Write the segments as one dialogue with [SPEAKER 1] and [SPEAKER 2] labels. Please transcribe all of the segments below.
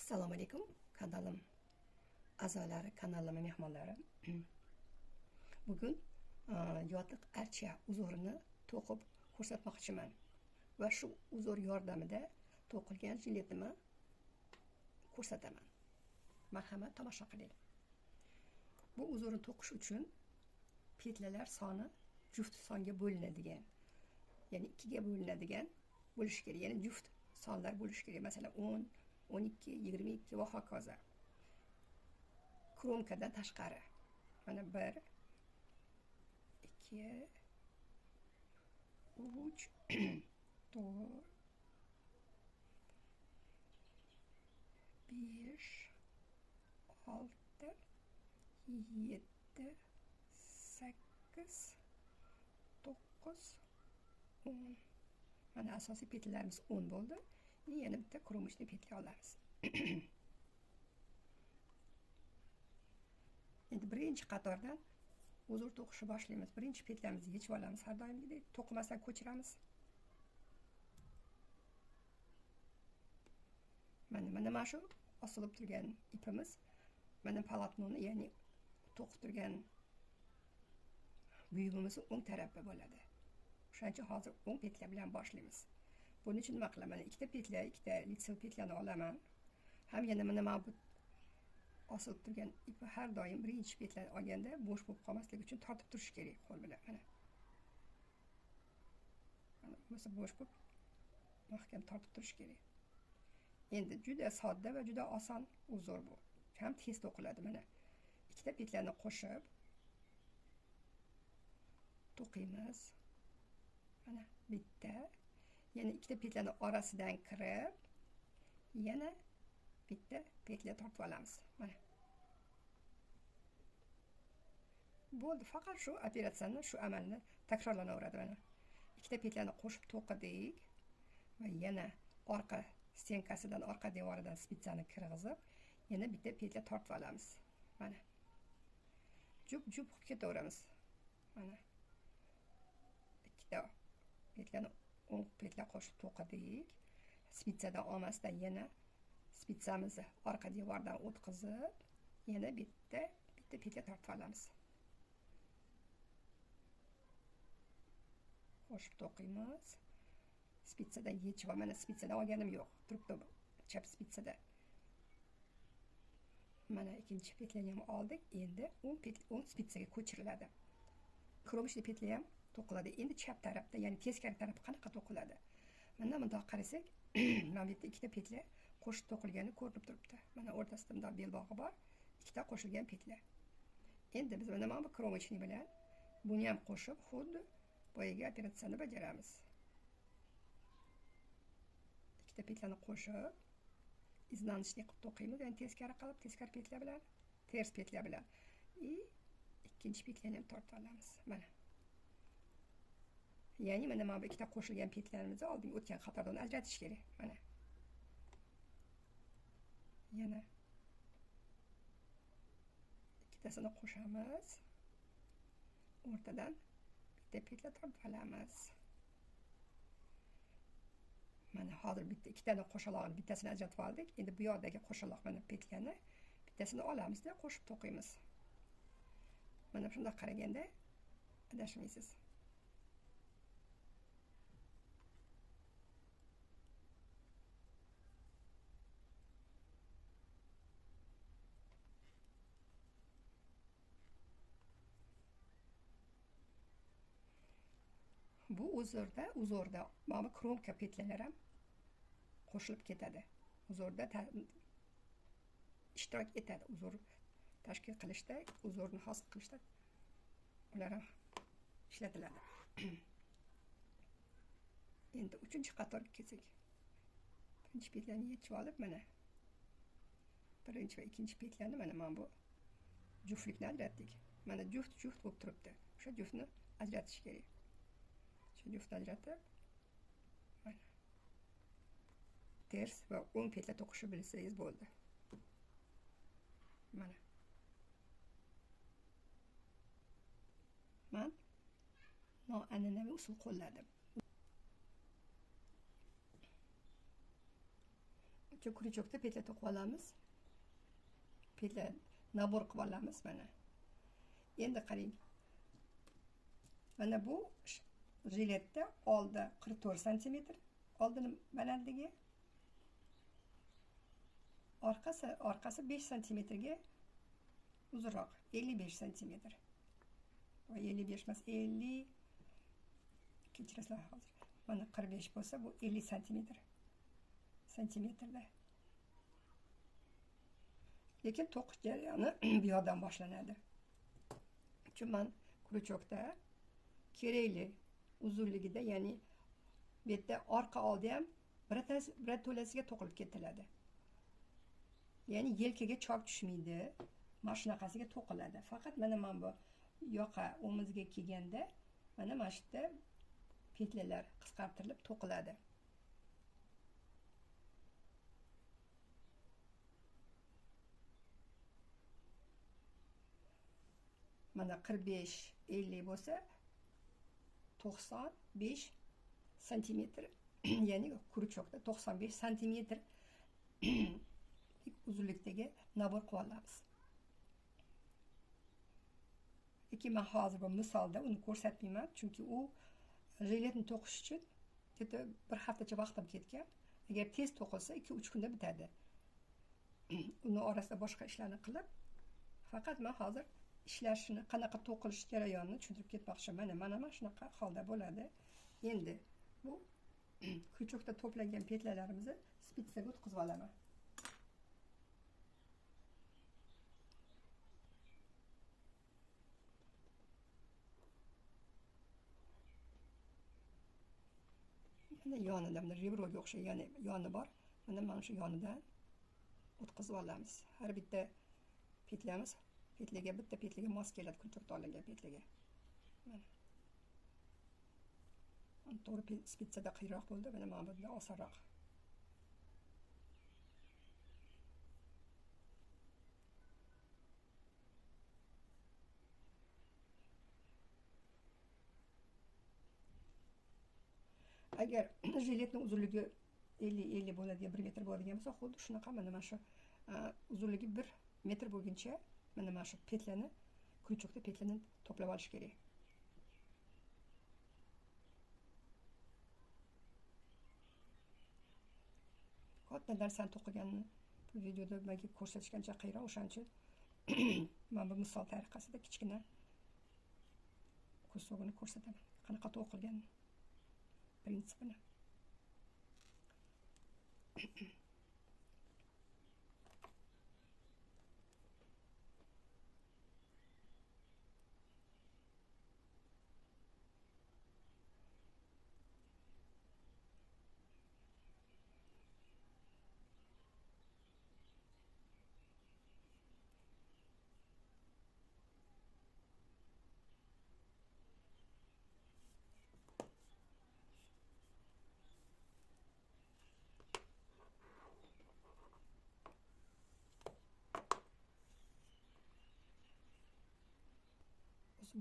[SPEAKER 1] Assalomu alaykum kanalim a'zolari, kanalim mehmonlari. Bugun yotiq archa uzurini to'qib ko'rsatmoqchiman va shu uzur yordamida to'qilgan jiletimni ko'rsataman. Marhamat, tomosha qiling. Bu uzurni to'qish uchun petlalar soni juft songa bo'linadigan, ya'ni 2 ga bo'linadigan bo'lishi kerak. Ya'ni juft sonlar bo'lishi kerak. Masalan 10, 12, 22 va hokazo. Kromkadan tashqari. Mana 1, 2, 3, 4, 5, 6, 7, 8, 9, 10. Mana asosiy petlarimiz 10 bo'ldi. Yana bitta kromishni petla olamiz. Endi birinchi qatordan uzur to'qishni boshlaymiz. Birinchi petlamizni yechib olamiz. Har doimgidek to'qimasdan ko'chiramiz. Mana shu osilib turgan ipimiz, mana polotnoni, ya'ni to'qib turgan buyug'imizni o'ng tarafi bo'ladi. O'shaning uchun hozir o'ng petla bilan boshlaymiz. Buning uchun nima qilaman? Ikkita petla, ikkita litsev petlani olaman. Ham yana mana bu osilib turgan ipni har doim birinchi petla olganda bo'sh bo'lib qolmasligi uchun tortib turish kerak qo'l bilan. Mana bo'lsa bo'sh bo'lib mahkam tortib turish kerak. Endi juda sodda va juda oson uzur bu. Ham tez to'qiladi. Mana ikkita petlani qo'shib to'qiymiz. Mana bitta, yana ikkita petlaning orasidan kirib, yana bitta petla tortib olamiz. Mana. Bo'ldi, faqat shu operatsiyani, shu amalni takrorlanaveradi. Mana ikkita petlani qo'shib to'qidik va yana orqa stenkasidan, orqa devoridan spitsani kirg'izib, yana bitta petla tortib olamiz. Mana. Jup-jup qilib ketaveramiz. Mana. Ikkita petlani o'ng petla qo'shib to'qidik. Spitsadan olmasdan yana spitsamizni orqa devordan o'tkazib, yana bitta petla tortib olamiz. Qo'shib to'qiymiz. Spitsadan yechib, mana spitsadan olganim yo'q. Turibdi chap spitsada. Mana ikkinchi petlani ham oldik. Endi o'ng spitsaga ko'chiriladi. Kromishli petla ham to'qiladi. Endi chap tarafda, ya'ni teskari tarafda qanaqa to'qiladi? Mana bundoq qarasak, mana bu yerda ikkita petla qo'shib to'qilgani ko'rinib turibdi. Mana o'rtasida bundoq belbog'i bor, ikkita qo'shilgan petla. Endi biz mana bu kromishni bilan buni ham qo'shib, xuddi boyagi operatsiyani bajaramiz. Ikkita petlani qo'shib, iznanishni qilib to'qiymiz, ya'ni teskari qilib, teskari petla bilan, ters petla bilan. Ikkinchi petlani ham tortib olamiz. Mana. Ya'ni mana bu ikkita qo'shilgan petlarimizni oldingi o'tgan qatordan ajratish kerak. Mana. Yana ikkitasini qo'shamiz. O'rtadan bitta petla tortib olamiz. Mana hozir bitta ikkitani qo'shaloqni bittasini ajratib oldik. Endi bu yoqdagi qo'shaloq mana petlani bittasini olamizda qo'shib to'qiymiz. Mana shunday qaraganda adashmaysiz. Bu uzurda mana kromka petlalar ham qo'shilib ketadi. Uzurda ishtirok etadi. Uzur tashkil qilishda, uzurni hosil qilishda ular ham ishlatiladi. Endi 3-qatorga kelsak. Birinchi petlani yechib olib, mana birinchi va ikkinchi petlani mana bu juftlikni ajratdik. Mana juft bo'lib turibdi. O'sha juftni ajratish kerak. Shu juftni ajratib, mana ters va o'ng petla to'qishni bilsangiz bo'ldi. Mana. Men noan'anaviy usul qo'lladim. shu krючокda petla to'qib olamiz. Petla nabor qilib olamiz mana. Endi qarang. Mana bu jiletda oldi 44 cm, oldini balandligi, orqasi 5 cm ga uzunroq, 55 cm. 55 emas, 50 kechirasizlar hozir. Mana 45 bo'lsa, bu 50 santimetrda. Lekin to'qish jarayoni bu yerdan boshlanadi. Chunki men krючокda kerakli uzunligida, ya'ni bu yerda orqa oldi ham birato'lasiga to'qilib ketiladi. Ya'ni yelkaga chok tushmaydi, mana shunaqasiga to'qiladi. Faqat mana bu yoqa o'mizga kelganda mana shu yerda petlalar qisqartirilib to'qiladi. Mana 45-50 bo'lsa 95 cm, ya'ni krючокda 95 cm uzunlikdagi nabor qilib olamiz. Lekin men hozir bu misolda uni ko'rsatmayman, chunki u jiletni to'qish uchun bir haftacha vaqtim ketgan. Agar tez to'qilsa 2-3 kunda bitadi. Uni orasida boshqa ishlarni qilib, faqat men hozir ishlashini, qanaqa to'qilish jarayonini tushuntirib ketmoqchiman. Mana shunaqa holda bo'ladi. Endi bu krючокda to'plangan petlalarimizni spitsaga o'tkazib olaman. Mana yonidan ribroga o'xshagan yoni bor. Mana shu yonidan o'tkazib olamiz. Har bitta petlamiz bitta petlaga mos keladi, krючокda olingan petlaga. Mana. To'g'ri spitsada qiyinroq bo'ldi, mana bundan osonroq. Agar jiletning uzunligi 50 bo'ladigan, 1 metr bo'ladigan bo'lsa, xuddi shunaqa mana shu uzunligi 1 metr bo'lguncha mana shu petlani, krючокda petlani to'plab olish kerak. Katta narsani to'qiganini bu videoda menga ko'rsatishgancha qiyinroq, o'shaning uchun men bu misol tariqasida kichkina kusog'ini ko'rsataman. Qanaqa to'qilganini, prinsipini.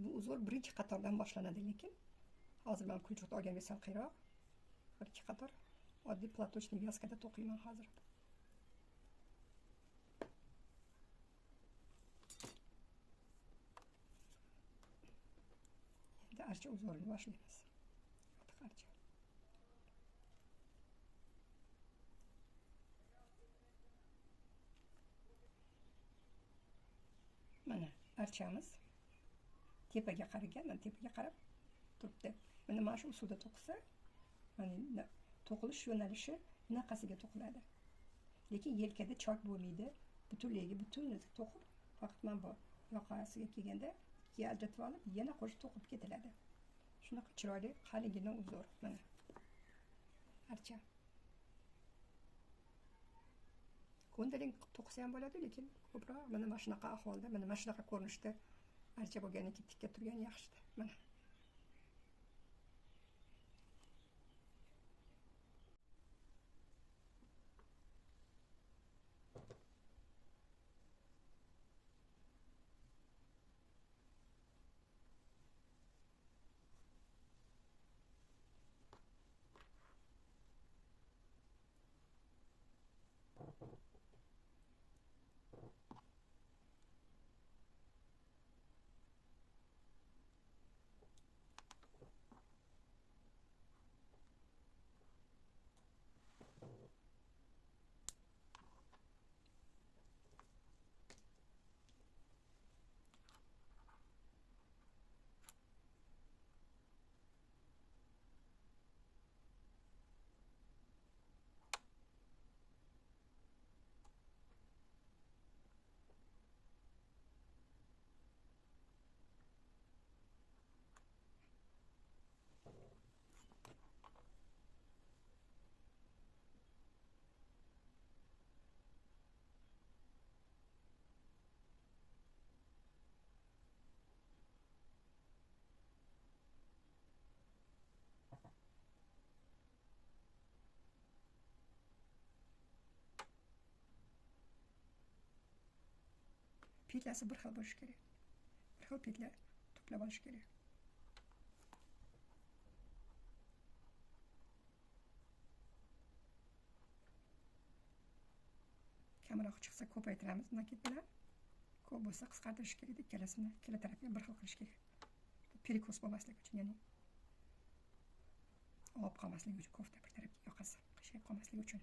[SPEAKER 1] Bu uzun birinchi qatordan boshlanadi, lekin hozir men krючокda olganga sal qiyinroq. Bir-ikki qator oddiy platochniy vязкада to'qiyman hozir. Endi archa uzorini boshlaymiz. Archa. Mana archamiz tepaga qaragan, mana tepaga qarab turibdi. Mana shu usulda to'qisa, mana to'qilish yo'nalishi bunaqasiga to'qiladi. Lekin yelkada chok bo'lmaydi, butunligiga to'qib, faqat men bu yoqasiga kelganda ikkiga ajratib olib, yana qo'shib to'qib ketiladi. Shunaqa chiroyli, qaligina uzor. Mana archa. Ko'ndaling to'qisa ham bo'ladi, lekin ko'proq mana shunaqa ahvolda, mana shunaqa ko'rinishda archa bo'lgandan keyin tikka turgani yaxshi. Mana petlasi bir xil bo'lishi kerak. Bir xil petla to'plab olish kerak. Kamroq chiqsa ko'paytiramiz nakit bilan. Ko'p bo'lsa qisqartirish kerak. Ikkalasini, ikkala tarafga bir xil qilish kerak. Perikos bo'lmasligi uchun, ya'ni olib qolmasligi uchun, kofta bir tarafga yoqasi qiyshayib qolmasligi uchun.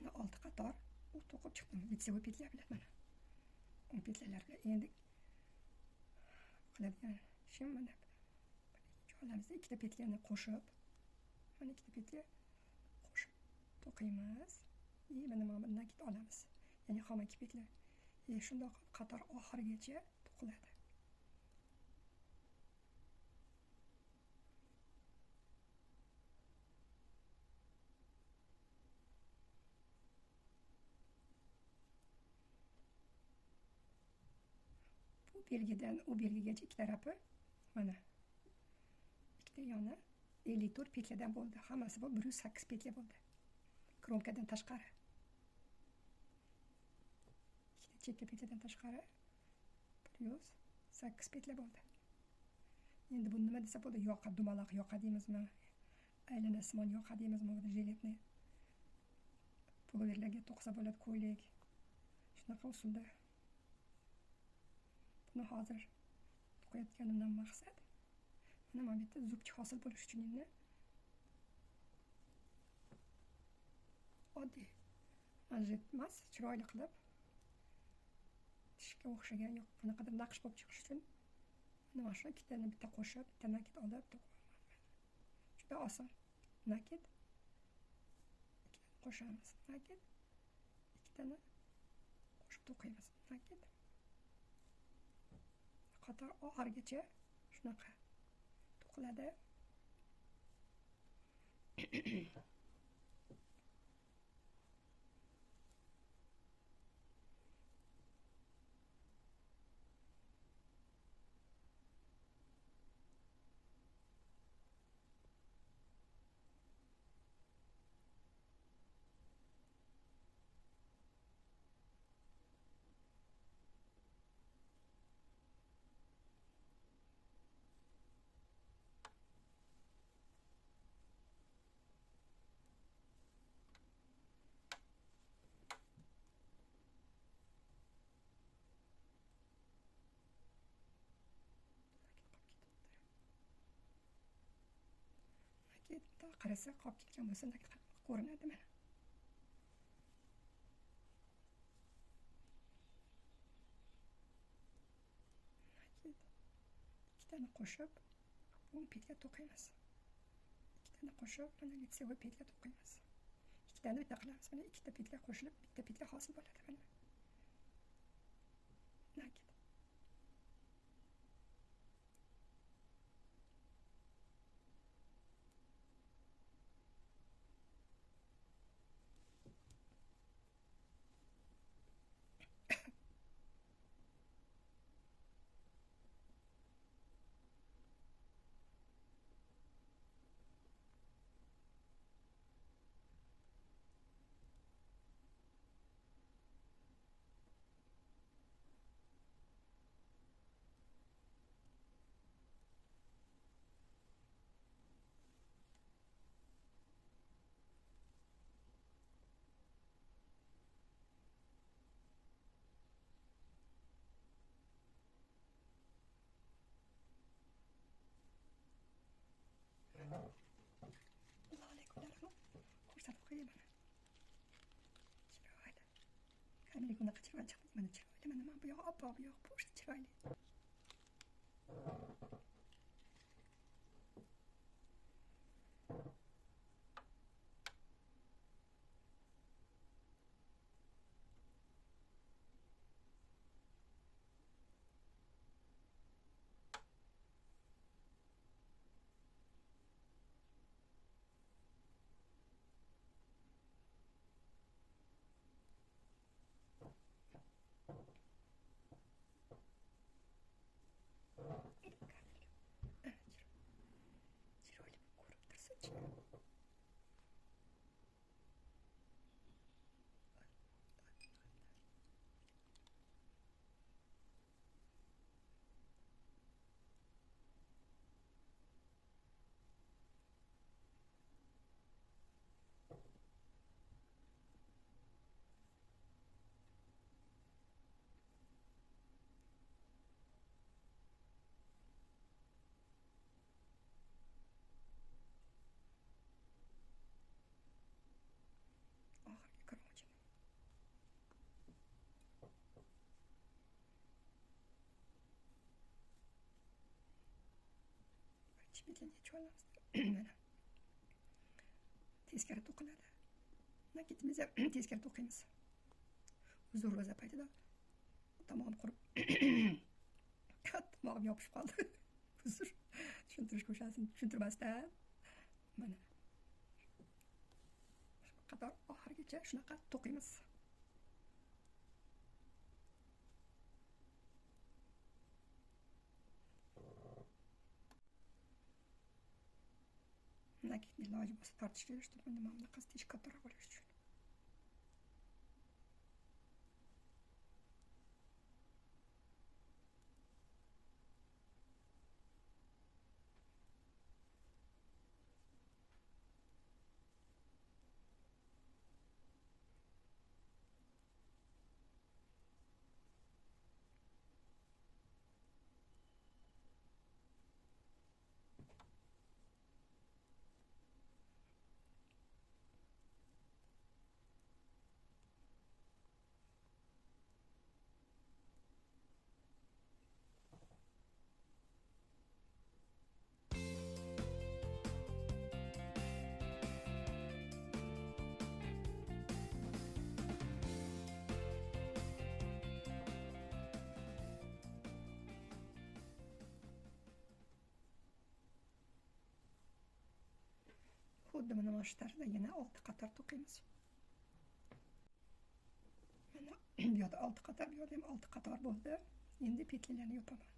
[SPEAKER 1] Mana 6 qator to'qib chiqdim. Лицевой petля bilan mana. Bu petlalarga endi qiladigan ishim mana. Olamiz, ikkita petlani qo'shib, mana ikkita petla qo'shib to'qiymiz. Mana mana nakit olamiz. Ya'ni xomaki petla. Shundoq qator oxirigacha to'qiladi. Bu belgidan u belgigacha ikki tarafi mana ikkita yoni 54 petladan bo'ldi. Hammasi bu 108 petla bo'ldi. Kromkadan tashqari. Ikkita chekka petladan tashqari 108 petla bo'ldi. Endi bu nima desa bo'ladi? Yoqa, dumaloq yoqa deymizmi? Aylanasimon yoqa deymizmi? Jiletni pulverlarga to'qsa bo'ladi, ko'ylak. Shunaqa usulda. Buni hozir to'qiyotganimdan maqsad mana bu yerda zubchi hosil bo'lishi uchun endi oddiy manjet emas, chiroyli qilib tishga o'xshagan yo'q qanaqadir naqsh bo'lib chiqish uchun mana shu ikkitani bitta qo'shib, bitta nakit olib to'qiyman. Juda oson. Nakit qo'shamiz. Nakit ikkitani qo'shib to'qiymiz. Nakit qator oxirigacha shunaqa to'qiladi. qarasa qolib ketgan bo'lsa ko'rinadi mana. Ikkitani qo'shib, o'n petga to'qiymiz. Ikkitani qo'shib, mana litsevой petga to'qiymiz. Ikkitani bitta qilamiz. Mana ikkita petga qo'shilib, bitta petga hosil bo'ladi mana. Nakit. Ko'rsatib qo'yaman. Chiroyli. Qanday bunaqa chiroyli chiqdi? Mana chiroyli. Mana bu yoq oppoq, bu yoq po'st chiroyli. Chiroyli ko'rib tursa-chi. Oxirgi krochim. Chimiklarga cho'lamiz. Mana. Teskari to'qiladi. Nakitimizni teskari to'qiymiz. Uzr ro'za paytida tomog'im qurib tomog'im yopishib qoldi. Uzr. Tushuntirish ko'shasini tushuntirmasdan. Mana. Qator oxirigacha shunaqa to'qiymiz. Nakitni iloji bo'lsa tortish kerak, чтобы nima bunaqasi tez kattaroq bo'lishi uchun. Xuddi mana shu tarzda yana 6 qator to'qiymiz. Mana bu yoqda 6 qator, bu yoqda ham 6 qator bo'ldi. Endi petlalarni yopaman.